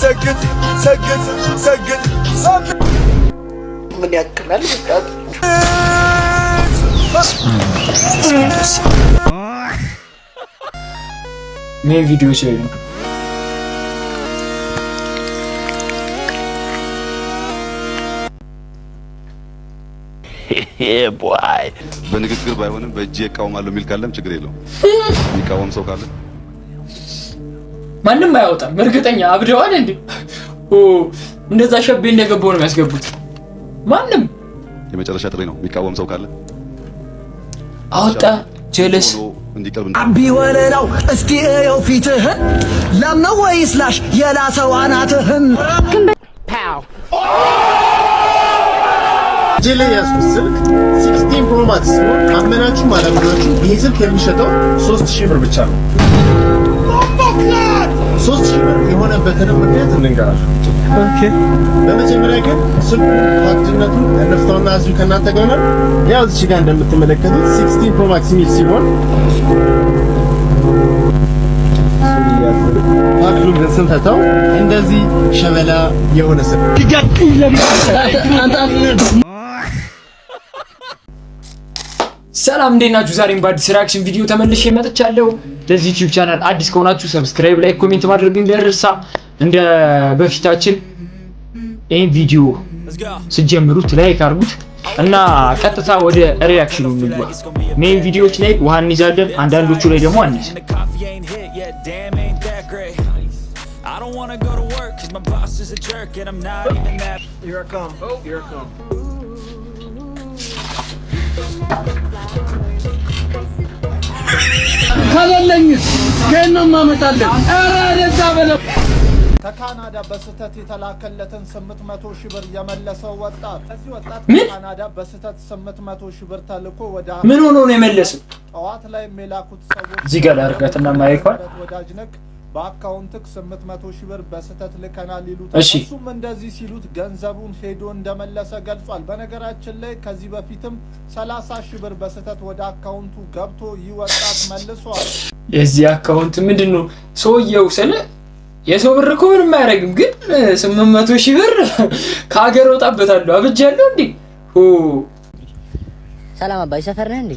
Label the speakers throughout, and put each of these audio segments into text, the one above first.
Speaker 1: ሰግጥ ሰግጥ ሰግጥ ምን ያክላል በቃ
Speaker 2: ሜን ቪዲዮዎች ላይ ነው።
Speaker 3: ቦይ በንግግር ባይሆንም በእጄ እቃወማለሁ የሚል ካለም ችግር የለውም። የሚቃወም ሰው ካለ
Speaker 2: ማንም አያወጣም። እርግጠኛ አብደዋል እንዴ? እንደዛ ሸቤ እንደገባው ነው የሚያስገቡት። ማንም
Speaker 3: የመጨረሻ ጥሪ ነው። የሚቃወም ሰው ካለ
Speaker 2: አወጣ ጀለስ
Speaker 4: አቢ ወለላው እስቲ እየው ፊትህን ለምነው ወይስ ላሽ የላሰው አናትህን
Speaker 5: ፓው
Speaker 6: ጄሌያስ ስልክ 16 Pro Max አመናችሁ ማለምናችሁ ይሄ ስልክ የሚሸጠው 3000 ብር ብቻ ነው። 3000 ብር የሆነበትን ምክንያት እንንገራችሁ። ኦኬ በመጀመሪያ ግን ስልኩ ፓክጅነቱ እንደፍታውና እዚሁ ከናንተ ጋር ነው። ያው እዚህ ጋር እንደምትመለከቱት 16 Pro Max ሚል ሲሆን ፓክጁን ስንፈታው እንደዚህ ሸበላ የሆነ ስልክ
Speaker 2: ሰላም እንዴት ናችሁ? ዛሬም በአዲስ ሪአክሽን ቪዲዮ ተመልሼ መጥቻለሁ። ለዚህ ዩቲዩብ ቻናል አዲስ ከሆናችሁ ሰብስክራይብ፣ ላይክ፣ ኮሜንት ማድረግ እንዳይረሳ። እንደ በፊታችን ይሄን ቪዲዮ ስትጀምሩት ላይክ አድርጉት እና ቀጥታ ወደ ሪአክሽኑ እንግባ። ሜን ቪዲዮዎች ላይ ውሃ እንይዛለን፣ አንዳንዶቹ ላይ ደግሞ አንይዝ።
Speaker 4: ካለኝስ ከነማ ማመጣለን አራለታ በለው
Speaker 7: ከካናዳ በስተት የተላከለትን 800 ሺህ ብር የመለሰው ወጣት እዚህ ወጣት ካናዳ በስተት 800 ሺህ ብር ተልኮ ወደ
Speaker 2: ምን ሆኖ ነው የመለሰው?
Speaker 7: ጠዋት ላይ የላኩት ሰዎች
Speaker 2: እዚህ ጋር አርጋትና ማይኳል
Speaker 7: ወዳጅነክ በአካውንትክ 800 ሺህ ብር በስተት ልከናል ይሉት። እሱም እንደዚህ ሲሉት ገንዘቡን ሄዶ እንደመለሰ ገልጿል። በነገራችን ላይ ከዚህ በፊትም 30 ሺህ ብር በስተት ወደ አካውንቱ ገብቶ ይወጣት መልሷል።
Speaker 2: የዚህ አካውንት ምንድነው ሰውየው ስለ የሰው ብር እኮ ምንም አያደርግም፣ ግን 800 ሺህ ብር ከሀገር ወጣበታለሁ አብጃለሁ እንዴ?
Speaker 5: ሰላም አባይ ሰፈር ነህ እንዴ?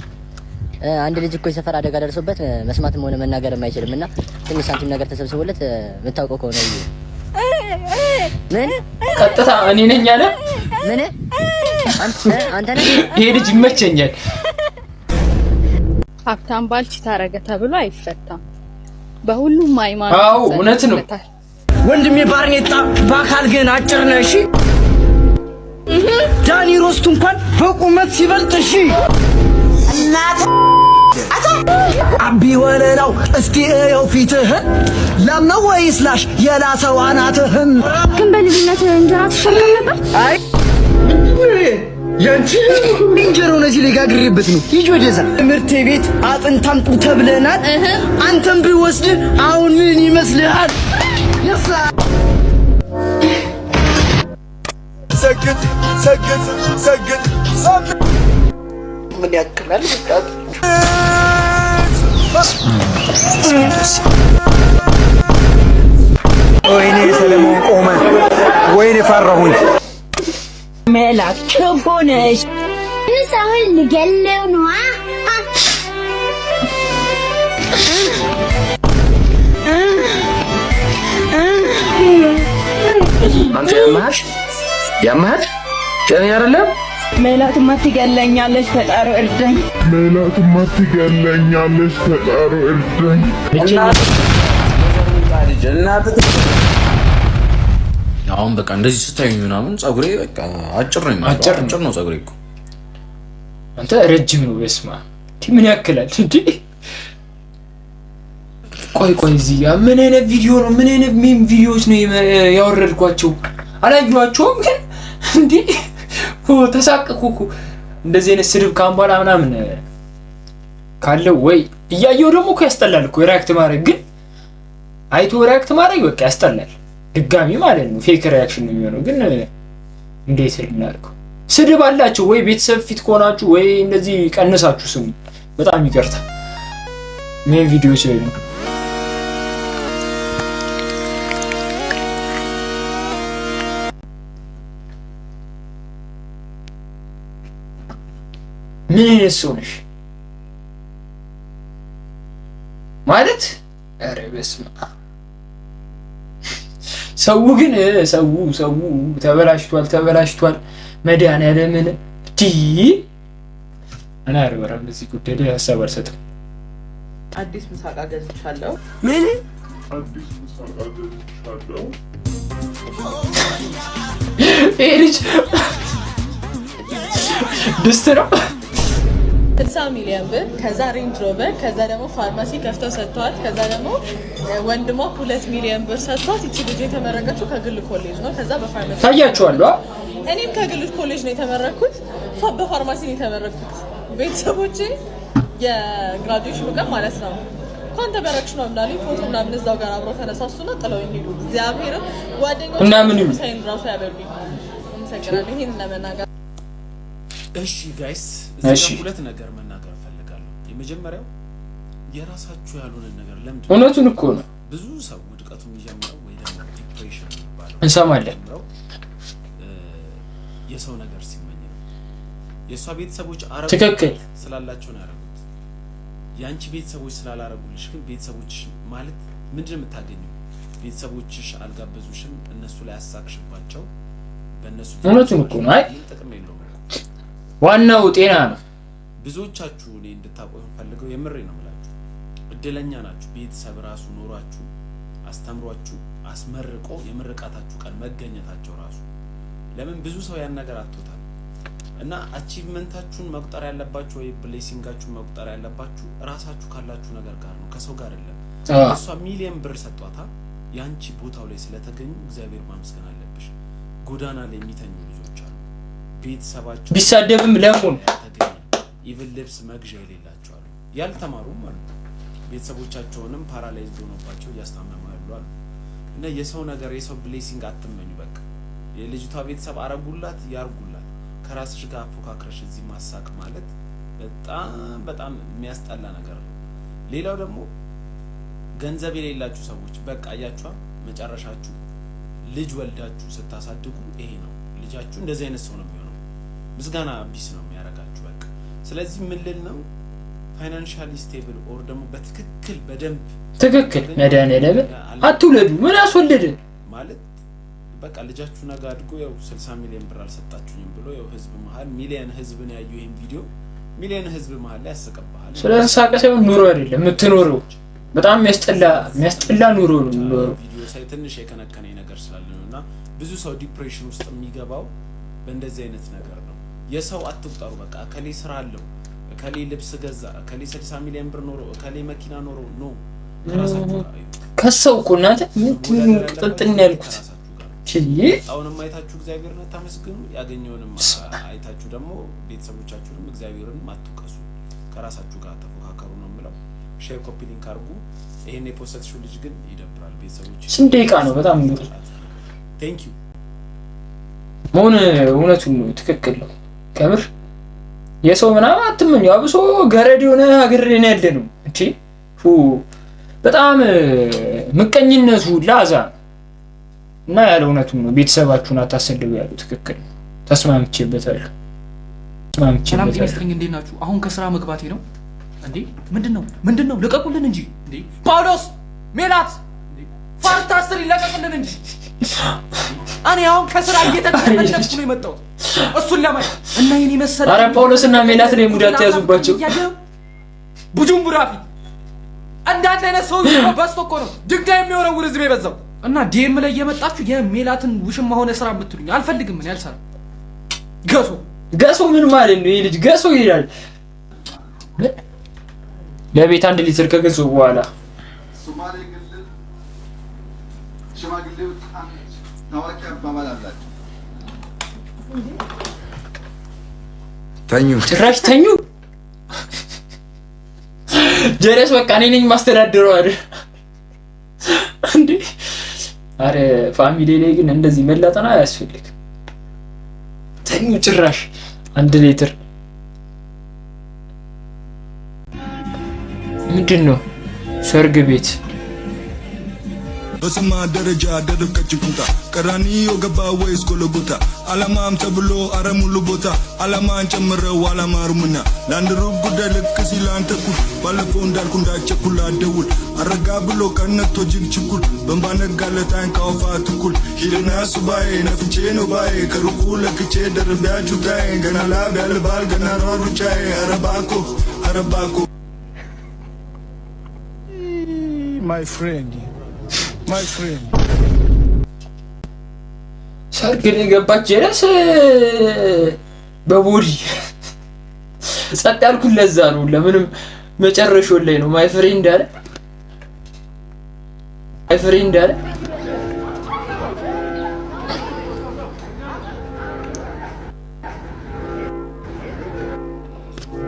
Speaker 5: አንድ ልጅ እኮ የሰፈር አደጋ ደርሶበት መስማትም ሆነ መናገር የማይችልምና ትንሽ ሳንቲም ነገር ተሰብስቦለት የምታውቀው ከሆነ ምን
Speaker 2: ቀጥታ እኔ ነኝ አለ።
Speaker 5: ምን አንተ ነህ?
Speaker 2: ይሄ ልጅ ይመቸኛል።
Speaker 8: ሀብታም ባልች ታረገ ተብሎ አይፈታም። በሁሉም ሃይማኖት
Speaker 2: አዎ እውነት ነው።
Speaker 4: ወንድሜ ባርኔጣ በአካል ግን አጭር ነህ። እሺ ዳኒ ሮስቱ እንኳን በቁመት ሲበልጥ እሺ እናት አቢ ወለላው እስቲ እየው ፊትህን ለምነው ወይስ ላሽ የላሰው አናትህን
Speaker 8: ግን በልጅነት እንጀራ ትሸከም ነበር?
Speaker 4: አይ ያንቺ እንጀራው ነው እዚህ ላይ ጋግሬበት ነው። ሂጅ ወደዛ ትምህርት ቤት አጥንት አምጡ ተብለናል። አንተም ቢወስድ አሁን ምን ይመስልሃል? ያሳ
Speaker 1: ሰግጥ ሰግጥ ሰግጥ ምን ያክላል በቃ
Speaker 4: ወይኔ ሰለሞን ቆመ፣ ወይኔ ፈራሁኝ።
Speaker 5: መላክ ቸቦነሽ
Speaker 8: ሰውን ልገለው ነው።
Speaker 4: አንተ ያማህ ከኔ አይደለም።
Speaker 5: ሜላትማ ትገለኛለች፣ ፈጣሪ እርዳኝ።
Speaker 9: ሜላትማ ትገለኛለች፣ ፈጣሪ እርዳኝ።
Speaker 10: አሁን በቃ እንደዚህ ስታዩኝ ምናምን ጸጉሬ በቃ አጭር ነው ማለት አጭር ነው ጸጉሬ እኮ።
Speaker 2: አንተ ረጅም ነው። በስማ ምን ያክላል እንዴ? ቆይ እዚህ ጋር ምን አይነት ቪዲዮ ነው? ምን አይነት ሜም ቪዲዮዎች ነው ያወረድኳቸው? አላየኋቸውም ግን እንዴ ተሳቀቁ እኮ። እንደዚህ አይነት ስድብ ካምባላ ምናምን ካለው ወይ እያየው ደግሞ እኮ ያስጠላል እኮ ሪአክት ማድረግ። ግን አይቶ ሪአክት ማድረግ በቃ ያስጠላል ድጋሚ ማለት ነው። ፌክ ሪአክሽን ነው የሚሆነው። ግን እንዴት ልናደርገው? ስድብ አላችሁ ወይ ቤተሰብ ፊት ከሆናችሁ ወይ እንደዚህ ቀንሳችሁ ስሙ። በጣም ይቀርታል። ሜን ቪዲዮዎች ላይ ነው ምን አይነት ሰው ነሽ ማለት? ኧረ በስመ አብ። ሰው ግን ሰው ተበላሽቷል። መድኃኒዓለምን እኔ አልበራም በዚህ ጉዳይ ላይ ሀሳብ አልሰጥም።
Speaker 11: አዲስ ምሳቃ ገዝቻለሁ።
Speaker 2: ምን
Speaker 9: አዲስ ምሳቃ ገዝቻለሁ?
Speaker 2: ይሄ ልጅ ድስት ነው።
Speaker 11: 60 ሚሊዮን ብር፣ ከዛ ሬንጅ ሮቨር፣ ከዛ ደግሞ ፋርማሲ ከፍተው ሰጥቷት፣ ከዛ ደግሞ ወንድሟ 2 ሚሊዮን ብር ሰጥቷት። እቺ ልጅ የተመረቀችው ከግል ኮሌጅ ነው። ከዛ በፋርማሲ
Speaker 2: ታያችኋለሁ።
Speaker 11: እኔም ከግል ኮሌጅ ነው የተመረኩት፣ በፋርማሲ ነው የተመረኩት። ቤተሰቦቼ የግራጁዌሽኑ ቀን ማለት ነው እንኳን ተመረቅሽ ነው እንዳሉኝ ፎቶ ምናምን እዛው ጋር አብረው ተነሳሱና ጥለውኝ ሄዱ። እግዚአብሔርን ጓደኞቼ
Speaker 2: እና ምን ይሉ
Speaker 11: ሳይን ራሱ ያበሉኝ። እንሰግናለን ይሄን ለመናገር።
Speaker 10: እሺ ጋይስ፣ እዚህ ሁለት ነገር መናገር ፈልጋለሁ። የመጀመሪያው የራሳችሁ ያልሆነ ነገር ለምንድን ነው?
Speaker 2: እውነቱን እኮ ነው።
Speaker 10: ብዙ ሰው ውድቀቱን የሚጀምረው ወይ ደግሞ ዲፕሬሽን ይባላል
Speaker 2: እንሰማለን።
Speaker 10: የሰው ነገር ሲመኝ ነው። የሷ ቤተሰቦች አረቡ
Speaker 2: ትክክል
Speaker 10: ስላላቸው ነው ያረጉት። ያንቺ ቤተሰቦች ስላላረጉልሽ ግን ቤተሰቦችሽ ማለት ምንድነው የምታገኘው? ቤተሰቦችሽ አልጋበዙሽም፣ እነሱ ላይ አሳክሽባቸው፣ በእነሱ
Speaker 2: እውነቱን እኮ ነው። አይ
Speaker 10: ጥቅም የለውም።
Speaker 2: ዋናው ጤና ነው።
Speaker 10: ብዙዎቻችሁ እኔ እንድታቆዩ ፈልገው የምሬ ነው የምላችሁ፣ እድለኛ ናችሁ። ቤተሰብ ራሱ ኖሯችሁ አስተምሯችሁ አስመርቆ የምርቃታችሁ ቀን መገኘታቸው ራሱ ለምን ብዙ ሰው ያን ነገር አጥቶታል። እና አቺቭመንታችሁን መቁጠር ያለባችሁ ወይ ብሌሲንጋችሁን መቁጠር ያለባችሁ ራሳችሁ ካላችሁ ነገር ጋር ነው፣ ከሰው ጋር አይደለም። እሷ ሚሊዮን ብር ሰጧታ፣ ያንቺ ቦታው ላይ ስለተገኙ እግዚአብሔር ማመስገን አለብሽ። ጎዳና ላይ የሚተኙ ልጆች አሉ፣ ቤተሰባቸው
Speaker 2: ቢሳደብም ለሙን
Speaker 10: ተገኘ፣ ኢቭን ልብስ መግዣ የሌላቸው አሉ፣ ያልተማሩም አሉ፣ ቤተሰቦቻቸውንም ፓራላይዝድ ሆኖባቸው እያስታመሙ ያሉ አሉ። እና የሰው ነገር የሰው ብሌሲንግ አትመኙ። በቃ የልጅቷ ቤተሰብ አረጉላት ያርጉላት። ከራስሽ ጋር አፎካክረሽ እዚህ ማሳቅ ማለት በጣም የሚያስጠላ ነገር ነው። ሌላው ደግሞ ገንዘብ የሌላችሁ ሰዎች በቃ አያችኋ፣ መጨረሻችሁ ልጅ ወልዳችሁ ስታሳድጉ ይሄ ነው ልጃችሁ እንደዚህ አይነት ሰው ነው የሚሆነው። ምስጋና ቢስ ነው የሚያረጋችሁ በቃ። ስለዚህ ምን ልል ነው ፋይናንሻሊ ስቴብል ኦር ደግሞ በትክክል በደንብ
Speaker 2: ትክክል መድኃኒዓለም አትውለዱ። ምን አስወለደ
Speaker 10: ማለት በቃ ልጃችሁ ነገ አድጎ ያው 60 ሚሊዮን ብር አልሰጣችሁኝም ብሎ ያው ህዝብ መሀል ሚሊዮን ህዝብን ያዩ ይሄን ቪዲዮ ሚሊዮን ህዝብ መሀል ላይ ያሰቀባሃል።
Speaker 2: ስለሳቀ ሳይሆን ኑሮ አይደለም የምትኖረው፣ በጣም የሚያስጠላ ኑሮ ነው።
Speaker 10: ቪዲዮ ሳይ ትንሽ የከነከነኝ ነገር ስላለ ነውና ብዙ ሰው ዲፕሬሽን ውስጥ የሚገባው በእንደዚህ አይነት ነገር ነው። የሰው አትቁጠሩ። በቃ ከሌ ስራ አለው፣ ከሌ ልብስ ገዛ፣ ከሌ 60 ሚሊዮን ብር ኖሮ፣ ከሌ መኪና ኖሮ ነው ከራሳችሁ ጋር
Speaker 2: ከሰው እኮ እናንተ ምንድን ነው ጥጥን ያልኩት
Speaker 10: አሁንም አይታችሁ እግዚአብሔርን አታመስግኑ፣ ያገኘውንም አይታችሁ ደግሞ ቤተሰቦቻችሁንም እግዚአብሔርን አትውቀሱ፣ ከራሳችሁ ጋር ተፎካከሩ ነው የምለው። ሼር ኮፒ ሊንክ አድርጉ። ይሄን የፖስተሽው ልጅ ግን ይደብራል። ቤተሰቦች
Speaker 2: ስንት ደቂቃ ነው? በጣም ነው።
Speaker 10: ቴንክ ዩ
Speaker 2: መሆን እውነቱን ነው። ትክክል ነው ከምር። የሰው ምናምን አትመኝ። አብሶ ገረድ የሆነ ሀገር ላይ ያለ ነው እንዴ በጣም ምቀኝነቱ ላዛ እና ያለ እውነቱን ነው። ቤተሰባችሁን አታሰልቡ ያለው ትክክል ነው። ተስማምቼበታለሁ።
Speaker 12: ሰላም ጤና ይስጥልኝ። እንዴት ናችሁ? አሁን ከስራ መግባቴ ነው። እንዴ ምንድነው? ልቀቁልን እንጂ እንዴ! ጳውሎስ ሜላት ፋንታስትሪ ልቀቁልን እንጂ። እኔ አሁን ከስራ እየተጠነቀቅኩ ነው የመጣሁት እሱን ለማየት እና የኔ መሰለ።
Speaker 2: ኧረ ጳውሎስና ሜላት ላይ ሙዳት ያዙባቸው።
Speaker 12: ቡጁምቡራፊ እንዳንተ አይነት ሰው በስቶ እኮ ነው ድንጋይ የሚወረውር ህዝብ የበዛው። እና ዲኤም ላይ እየመጣችሁ የሜላትን ውሽማ ሆነ ስራ የምትሉኝ አልፈልግም። ምን ያልሰራ
Speaker 2: ገሶ ምን ማለት ነው? ይሄ ልጅ ገሶ ይላል። ለቤት 1 ሊትር ከገዙ በኋላ
Speaker 3: ሶማሌ ክልል ሽማግሌዎች ታዋቂ አባባል አላቸው።
Speaker 2: ተኙ፣ ጭራሽ ተኙ። ጀለስ በቃ እኔ ነኝ ማስተዳደረው አይደል እንዴ? አረ ፋሚሊ ላይ ግን እንደዚህ መላጠና አያስፈልግ። ተኙ ጭራሽ 1 ሊትር ምንድነው? ሰርግ ቤት
Speaker 1: በስማ ደረጃ ደረቀች ኩታ ቀራኒዮ ገባ ወይስ ጎልጎታ አላማም ተብሎ አረሙሉ ቦታ አላማን ጨምረው አላማሩምና ለአንድ ሩብ ጉዳይ ልክ ሲል አንተ ኩል ባለፈው እንዳልኩ እንዳቸኩል አደውል አረጋ ብሎ ቀነቶ ጅግ ችኩል በንባ ነጋለት አይንካውፋ ትኩል ሂድና ሱባኤ ነፍቼ ነው ባዬ ከሩቁ ለክቼ ደርቢያችሁ ታዬ ገና ላብ ያልባል ገና ሯሩቻዬ አረባኮ
Speaker 7: my friend
Speaker 2: ሰርግን የገባች ጀለስ በቦዲ ጸጥ ያልኩት ለዛ ነው። ለምንም መጨረሻው ላይ ነው ማይ ፍሬንድ አለ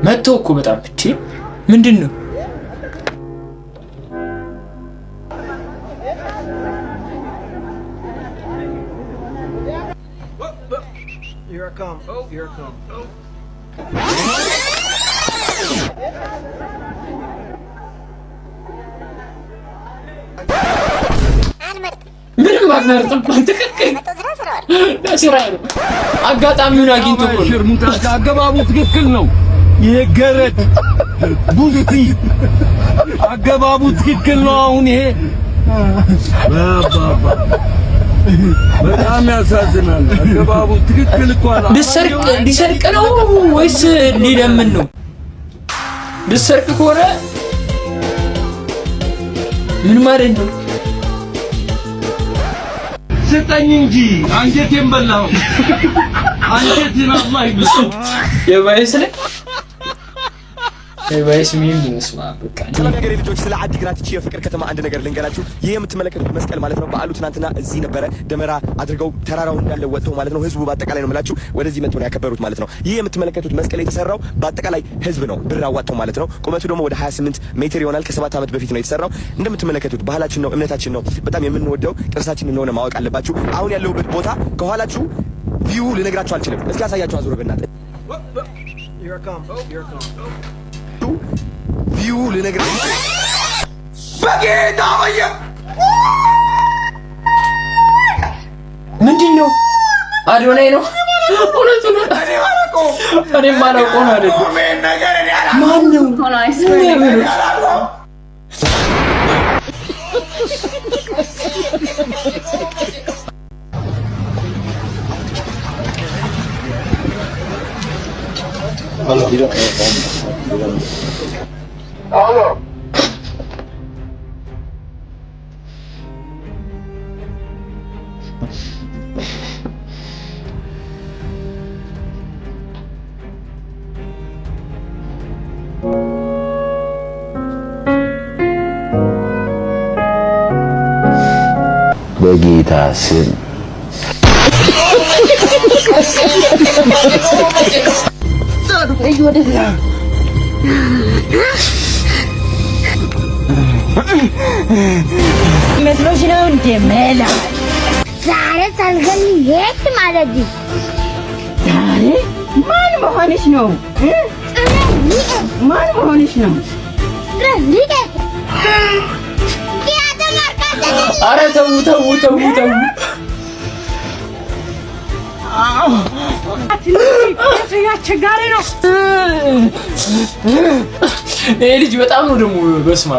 Speaker 2: መጥቶ እኮ በጣም እቺ ምንድነው
Speaker 4: Here I come.
Speaker 2: ምንም አትመርጥም። ትክክል ለስራ ነው። አጋጣሚውን አግኝቶ እኮ
Speaker 4: ሽርሙጣ አገባቡ ትክክል ነው። ይሄ ገረድ ቡልቲ አገባቡ ትክክል ነው። አሁን ይሄ ባባ በጣም ያሳዝናል። አገባቡ ትክክል እኮ ነው።
Speaker 2: ሊሰርቅ ነው ወይስ ሊለምን ነው? ሊሰርቅ ከሆነ ምን ማለት ነው?
Speaker 4: ስጠኝ እንጂ አንጀቴን በላው። አንጀቴን አማይ
Speaker 2: የባይስ ምን ይመስማ በቃ
Speaker 13: ሰላም ያገሬ ልጆች፣ ስለ አዲግራት እቺ የፍቅር ከተማ አንድ ነገር ልንገራችሁ። ይሄ የምትመለከቱት መስቀል ማለት ነው። በዓሉ ትናንትና እዚህ ነበረ። ደመራ አድርገው ተራራውን እንዳለ ወጥተው ማለት ነው። ህዝቡ በአጠቃላይ ነው የምላችሁ ወደዚህ መጥተው ነው ያከበሩት ማለት ነው። ይሄ የምትመለከቱት መስቀል የተሰራው በአጠቃላይ ህዝብ ነው፣ ብር አዋጥተው ማለት ነው። ቁመቱ ደግሞ ወደ 28 ሜትር ይሆናል። ከ7 ዓመት በፊት ነው የተሰራው። እንደምትመለከቱት ባህላችን ነው፣ እምነታችን ነው። በጣም የምንወደው ቅርሳችን እንደሆነ ማወቅ አለባችሁ። አሁን ያለውበት ቦታ ከኋላችሁ ቪው ልነግራችሁ አልችልም። እስኪ ያሳያችሁ አዙር በእናትህ ቪው ልነግራችሁ በጌታ ወየ
Speaker 2: ምንድነው? አዶናይ ነው። እውነቱ ነው። እኔ ማላውቀው ነው አይደል? ማን ነው?
Speaker 14: በጌታ ስም
Speaker 15: መስሎሽ ነው እንደ መላ ዛሬ ሳልገል የት ማለት ነው? ዛሬ ማን መሆንሽ ነው? ማን መሆንሽ ነው?
Speaker 2: ኧረ ተው
Speaker 15: አስቸጋሪ ነው።
Speaker 2: ይሄ ልጅ በጣም ነው ደግሞ በስማ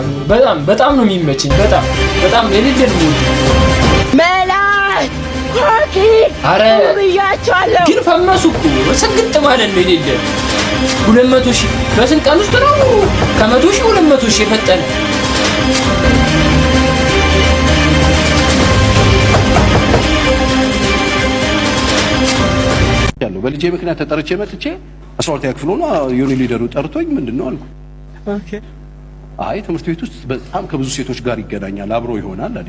Speaker 2: በጣም ነው የሚመችኝ። በጣም የሌለ ነው
Speaker 15: መላት ኮኪ።
Speaker 2: ኧረ
Speaker 15: ብያቸዋለሁ
Speaker 2: ግን ፈመሱ እኮ ስግጥ ማለት ነው የሌለ 200,000 በስንት ቀን ውስጥ ነው? ከ100,000 200,000 የፈጠነ
Speaker 16: ያለው በልጄ ምክንያት ተጠርቼ መጥቼ 12ኛ ክፍል ሆኖ ዩኒ ሊደሩ ጠርቶኝ ምንድነው አልኩ። ኦኬ አይ ትምህርት ቤት ውስጥ በጣም ከብዙ ሴቶች ጋር ይገናኛል አብሮ ይሆናል አለ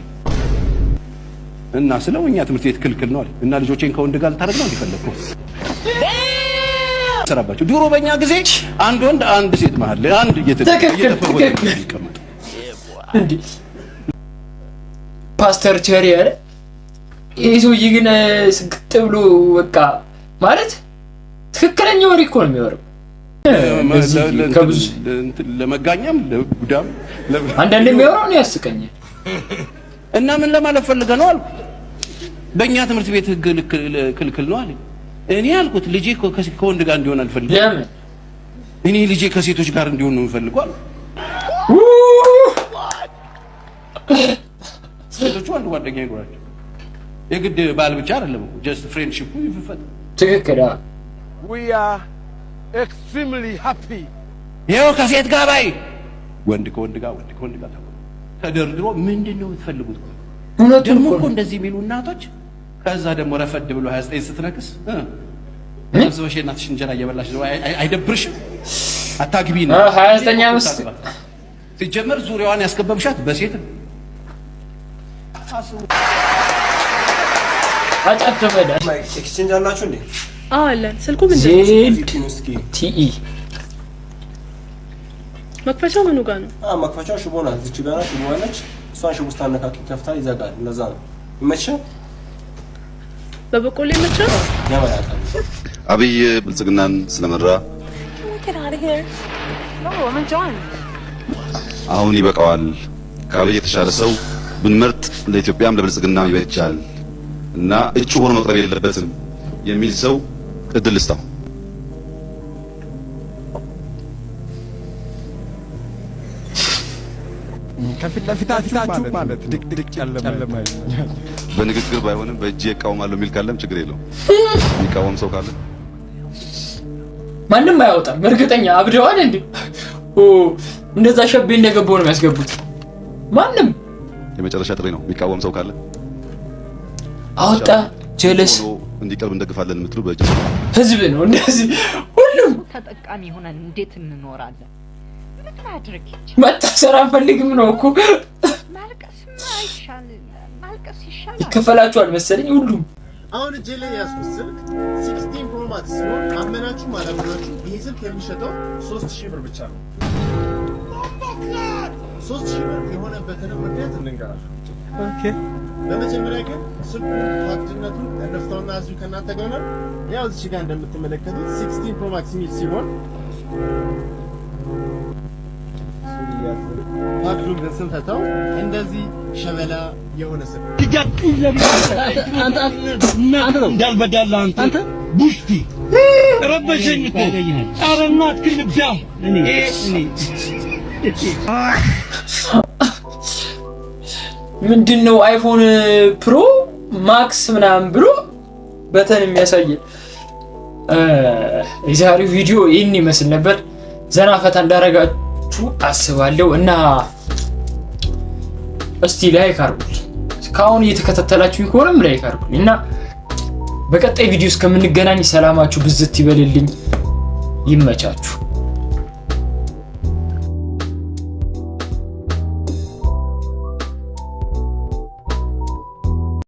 Speaker 16: እና ስለው እኛ ትምህርት ቤት ክልክል ነው አለ እና ልጆቼን ከወንድ ጋር ልታረግ ነው ይፈልኩ ሰራባቸው። ድሮ በእኛ ጊዜ አንድ ወንድ አንድ ሴት መሀል አንድ እየተፈወደ ይቀመጥ
Speaker 2: እንዴ ፓስተር ቸሪ አለ። ይሄ ሰውዬ ግን ስግጥ ብሎ በቃ ማለት ትክክለኛ ወሬ እኮ ነው የሚወራው።
Speaker 16: ለመጋኛም ለጉዳም
Speaker 2: አንዳንድ የሚያወራው ነው ያስቀኛል።
Speaker 16: እና ምን ለማለት ፈልገህ ነው አልኩት። በእኛ ትምህርት ቤት ህግ ክልክል ነው አለኝ። እኔ አልኩት ልጄ ከወንድ ጋር እንዲሆን አልፈልግም።
Speaker 2: ለምን?
Speaker 16: እኔ ልጄ ከሴቶች ጋር እንዲሆን ነው የምፈልገው አልኩት። ሴቶቹ አንድ ጓደኛ ይኖራቸው የግድ ባል ብቻ አይደለም እኮ ጀስት ፍሬንድሺፕ ይፈጠር።
Speaker 2: ትክክል።
Speaker 14: we are extremely happy
Speaker 16: ይኸው ከሴት ጋር ባይ ወንድ ከወንድ ጋር ተደርድሮ ምንድን ነው የምትፈልጉት? ደግሞ እኮ እንደዚህ የሚሉ እናቶች ከዛ ደግሞ ረፈድ ብሎ 29 ስትነክስ ሰብስበሽ እናትሽ እንጀራ እየበላሽ ነው። አይደብርሽም? አታግቢ ነው
Speaker 2: 29 ዓመት
Speaker 16: ሲጀመር ዙሪያዋን ያስከበብሻት በሴት
Speaker 2: አጫተበዳ
Speaker 17: ኤክስቼንጅ አላችሁ እንዴ?
Speaker 11: አዎ አለን። ስልኩ ምንድን ነው?
Speaker 2: ቲኢ
Speaker 11: መክፈቻው ምኑ ጋር ነው?
Speaker 17: መክፈቻው ሽቦ ናት። እዚህ ጋር ሽቦ አለች። እሷን ሽቦ ስታነካኪ ከፍታ ይዘጋል። ለዛ ነው ይመችሻል።
Speaker 11: በበቆሎ ይመችሻል።
Speaker 17: ያማያታል።
Speaker 3: አብይ ብልጽግናን ስለመራ አሁን ይበቃዋል። ከአብይ የተሻለ ሰው ብንመርጥ ለኢትዮጵያም ለብልጽግናም ይበጃል እና እጩ ሆኖ መቅረብ የለበትም የሚል ሰው እድል ልስጣው።
Speaker 14: ከፊት ለፊታችሁ ማለት ድቅድቅ ጨለማ
Speaker 3: በንግግር ባይሆንም በእጅ እቃወማለሁ የሚል ካለም ችግር የለውም። የሚቃወም ሰው ካለ
Speaker 2: ማንም አያወጣም። እርግጠኛ አብደዋል እንዴ? እንደዛ ሸቤ እንደገባው ነው የሚያስገቡት። ማንም
Speaker 3: የመጨረሻ ጥሪ ነው። የሚቃወም ሰው ካለ
Speaker 2: አወጣ። ጀለስ
Speaker 3: እንዲቀርብ እንደግፋለን የምትሉ በእጅ
Speaker 2: ህዝብ ነው እንደዚህ ሁሉም
Speaker 15: ተጠቃሚ ሆነን እንዴት እንኖራለን? ምን አድርግ
Speaker 2: መታሰር አንፈልግም ነው እኮ።
Speaker 15: ማልቀስ ይሻላል።
Speaker 2: ይከፈላችኋል መሰለኝ ሁሉም።
Speaker 6: አሁን እጄ ላይ ያዝኩት ስልክ 16 ፕሮ ማክስ ነው። አመናችሁ ማላመናችሁ ይሄ ስልክ የሚሸጠው 3000 ብር ብቻ ነው። 3000 ብር የሆነበትን ምክንያት እንንገራችሁ። ኦኬ በመጀመሪያ ግን ስልኩ ፋክትነቱ እንደፍታውና እዚሁ ከእናንተ ጋር ነው። ያው እዚህ ጋር እንደምትመለከቱት 16 ፕሮ ማክስ ሚል ሲሆን ፋክቱን ግን ስንፈታው እንደዚህ ሸበላ የሆነ ስልክ
Speaker 4: እንዳልበዳላ አንተ ቡሽቲ ረበሸኝ እኮ ኧረ እናት ክልብዳም
Speaker 2: ምንድነው አይፎን ፕሮ ማክስ ምናምን ብሎ በተን የሚያሳየን። የዛሬው ቪዲዮ ይህን ይመስል ነበር። ዘና ፈታ እንዳረጋችሁ አስባለሁ እና እስቲ ላይክ አድርጉልኝ። እስካሁን እየተከታተላችሁኝ ከሆነም ላይክ አድርጉልኝ እና በቀጣይ ቪዲዮ እስከምንገናኝ ሰላማችሁ ብዝት ይበልልኝ። ይመቻችሁ።